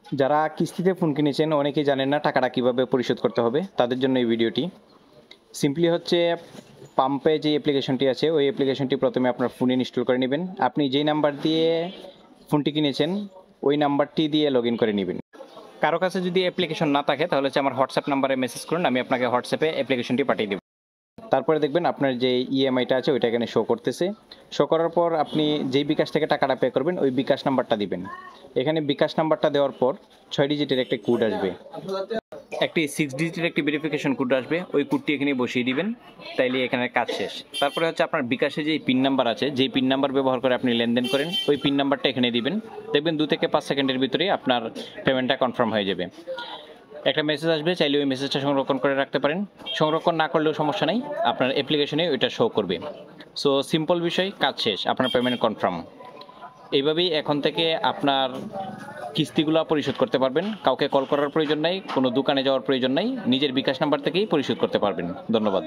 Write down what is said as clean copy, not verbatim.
যারা কিস্তিতে ফোন কিনেছেন অনেকেই জানেন না টাকাটা কিভাবে পরিশোধ করতে হবে, তাদের জন্য এই ভিডিওটি। সিম্পলি হচ্ছে পাম্পে যে অ্যাপ্লিকেশনটি আছে ওই অ্যাপ্লিকেশনটি প্রথমে আপনার ফোনে ইনস্টল করে নেবেন। আপনি যেই নাম্বার দিয়ে ফোনটি কিনেছেন ওই নাম্বারটি দিয়ে লগ ইন করে নেবেন। কারো কাছে যদি অ্যাপ্লিকেশন না থাকে তাহলে হচ্ছে আমার হোয়াটসঅ্যাপ নাম্বারে মেসেজ করুন, আমি আপনাকে হোয়াটসঅ্যাপে অ্যাপ্লিকেশনটি পাঠিয়ে দেব। তারপরে দেখবেন আপনার যে ইএমআইটা আছে ওইটা এখানে শো করতেছে। শো করার পর আপনি যেই বিকাশ থেকে টাকাটা পে করবেন ওই বিকাশ নাম্বারটা দিবেন। এখানে বিকাশ নাম্বারটা দেওয়ার পর 6 ডিজিটের একটা কোড আসবে, একটি 6 ডিজিটের একটি ভেরিফিকেশন কোড আসবে, ওই কোডটি এখানে বসিয়ে দিবেন, তাইলে এখানে কাজ শেষ। তারপরে হচ্ছে আপনার বিকাশে যেই পিন নাম্বার আছে, যেই পিন নাম্বার ব্যবহার করে আপনি লেনদেন করেন ওই পিন নাম্বারটা এখানে দিবেন। দেখবেন 2 থেকে 5 সেকেন্ডের ভিতরেই আপনার পেমেন্টটা কনফার্ম হয়ে যাবে। একটা মেসেজ আসবে, চাইলে ওই মেসেজটা সংরক্ষণ করে রাখতে পারেন, সংরক্ষণ না করলেও সমস্যা নাই, আপনার অ্যাপ্লিকেশনে ওইটা শো করবে। সো সিম্পল বিষয়, কাজ শেষ, আপনার পেমেন্ট কনফার্ম। এইভাবেই এখন থেকে আপনার কিস্তিগুলো পরিশোধ করতে পারবেন। কাউকে কল করার প্রয়োজন নাই, কোনো দোকানে যাওয়ার প্রয়োজন নাই, নিজের বিকাশ নাম্বার থেকেই পরিশোধ করতে পারবেন। ধন্যবাদ।